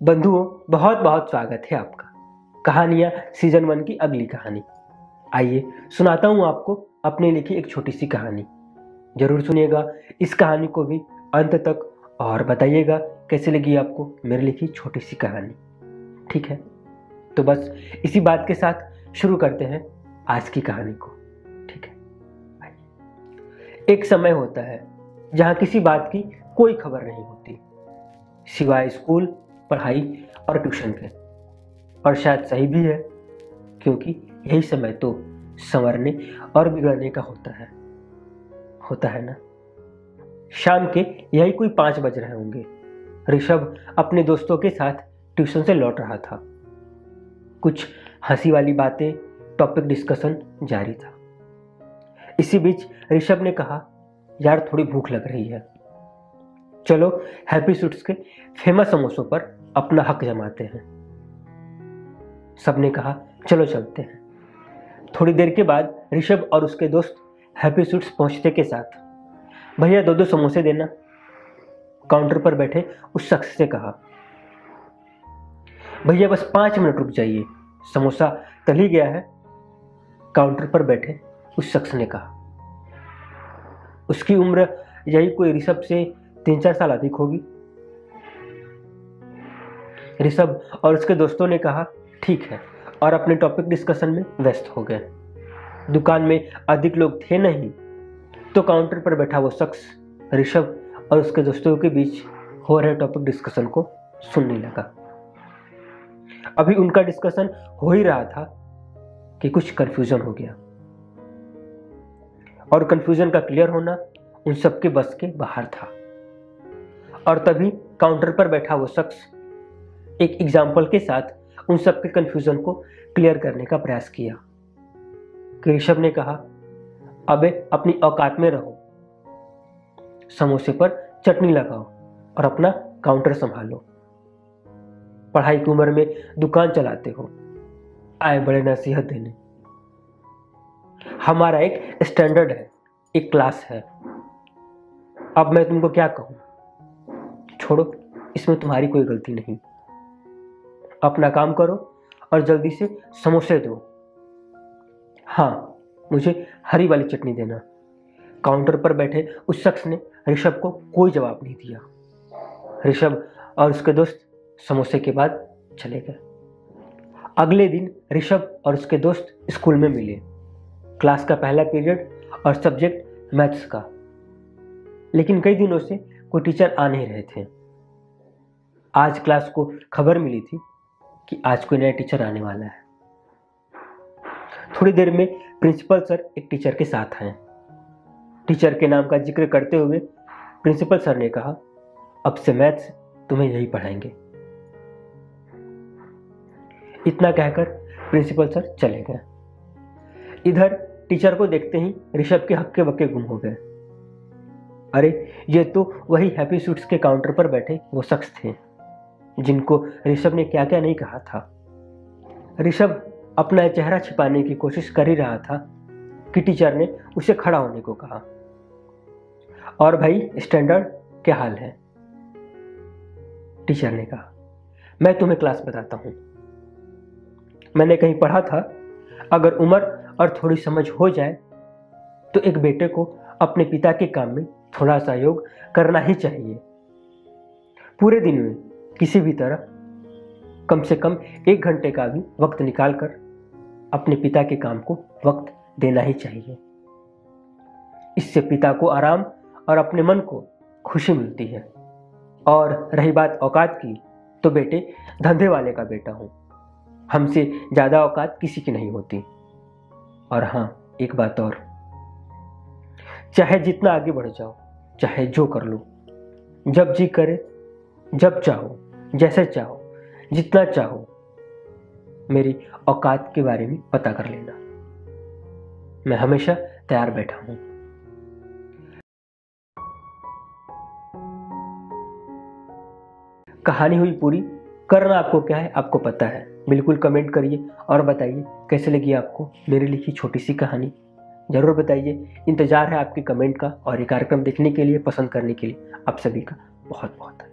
बंधुओं, बहुत बहुत स्वागत है आपका। कहानियाँ सीजन 1 की अगली कहानी। आइए सुनाता हूँ आपको अपने लिखी एक छोटी सी कहानी। जरूर सुनिएगा इस कहानी को भी अंत तक और बताइएगा कैसे लगी आपको मेरी लिखी छोटी सी कहानी। ठीक है, तो बस इसी बात के साथ शुरू करते हैं आज की कहानी को। ठीक है, आइए। एक समय होता है जहाँ किसी बात की कोई खबर नहीं होती सिवाय स्कूल, पढ़ाई और ट्यूशन के। और शायद सही भी है, क्योंकि यही समय तो संवरने और बिगड़ने का होता है ना। शाम के यही कोई 5 बज रहे होंगे। ऋषभ अपने दोस्तों के साथ ट्यूशन से लौट रहा था। कुछ हंसी वाली बातें, टॉपिक डिस्कशन जारी था। इसी बीच ऋषभ ने कहा, यार थोड़ी भूख लग रही है, चलो हैप्पी स्वीट्स के फेमस समोसों पर अपना हक जमाते हैं। सबने कहा, चलो चलते हैं। थोड़ी देर के बाद ऋषभ और उसके दोस्त हैप्पी स्वीट्स पहुंचते के साथ, भैया 2-2 समोसे देना, काउंटर पर बैठे उस शख्स से कहा। भैया बस 5 मिनट रुक जाइए, समोसा तल ही गया है, काउंटर पर बैठे उस शख्स ने कहा। उसकी उम्र यही कोई ऋषभ से 3-4 साल अधिक होगी। ऋषभ और उसके दोस्तों ने कहा ठीक है, और अपने टॉपिक डिस्कशन में व्यस्त हो गए। दुकान में अधिक लोग थे नहीं, तो काउंटर पर बैठा वो शख्स ऋषभ और उसके दोस्तों के बीच हो रहे टॉपिक डिस्कशन को सुनने लगा। अभी उनका डिस्कशन हो ही रहा था कि कुछ कंफ्यूजन हो गया, और कंफ्यूजन का क्लियर होना उन सबके बस के बाहर था। और तभी काउंटर पर बैठा वो शख्स एक एग्जाम्पल के साथ उन सबके कंफ्यूजन को क्लियर करने का प्रयास किया। कि ऋषभ ने कहा, अबे अपनी औकात में रहो, समोसे पर चटनी लगाओ और अपना काउंटर संभालो। पढ़ाई की उम्र में दुकान चलाते हो, आए बड़े नसीहत देने। हमारा एक स्टैंडर्ड है, एक क्लास है। अब मैं तुमको क्या कहूँ, छोड़ो, इसमें तुम्हारी कोई गलती नहीं। अपना काम करो और जल्दी से समोसे दो। हाँ, मुझे हरी वाली चटनी देना। काउंटर पर बैठे उस शख्स ने ऋषभ को कोई जवाब नहीं दिया। ऋषभ और उसके दोस्त समोसे के बाद चले गए। अगले दिन ऋषभ और उसके दोस्त स्कूल में मिले। क्लास का पहला पीरियड और सब्जेक्ट मैथ्स का। लेकिन कई दिनों से कोई टीचर आ नहीं रहे थे। आज क्लास को खबर मिली थी कि आज कोई नया टीचर आने वाला है। थोड़ी देर में प्रिंसिपल सर एक टीचर के साथ आए। टीचर के नाम का जिक्र करते हुए प्रिंसिपल सर ने कहा, अब से मैथ्स तुम्हें यही पढ़ाएंगे। इतना कहकर प्रिंसिपल सर चले गए। इधर टीचर को देखते ही ऋषभ के हक्के बक्के गुम हो गए। अरे, ये तो वही हैप्पी स्वीट्स के काउंटर पर बैठे वो शख्स थे जिनको ऋषभ ने क्या क्या नहीं कहा था। ऋषभ अपना चेहरा छिपाने की कोशिश कर ही रहा था कि टीचर ने उसे खड़ा होने को कहा। और भाई स्टैंडर्ड, क्या हाल है? टीचर ने कहा, मैं तुम्हें क्लास बताता हूं। मैंने कहीं पढ़ा था, अगर उम्र और थोड़ी समझ हो जाए तो एक बेटे को अपने पिता के काम में थोड़ा सहयोग करना ही चाहिए। पूरे दिन में किसी भी तरह कम से कम 1 घंटे का भी वक्त निकालकर अपने पिता के काम को वक्त देना ही चाहिए। इससे पिता को आराम और अपने मन को खुशी मिलती है। और रही बात औकात की, तो बेटे धंधे वाले का बेटा हूं, हमसे ज़्यादा औकात किसी की नहीं होती। और हाँ, एक बात और, चाहे जितना आगे बढ़ जाओ, चाहे जो कर लो, जब जी करे, जब चाहो, जैसे चाहो, जितना चाहो, मेरी औकात के बारे में पता कर लेना। मैं हमेशा तैयार बैठा हूं। कहानी हुई पूरी। करना आपको क्या है, आपको पता है। बिल्कुल कमेंट करिए और बताइए कैसे लगी आपको मेरी लिखी छोटी सी कहानी। जरूर बताइए। इंतजार है आपके कमेंट का, और ये कार्यक्रम देखने के लिए, पसंद करने के लिए आप सभी का बहुत बहुत धन्यवाद।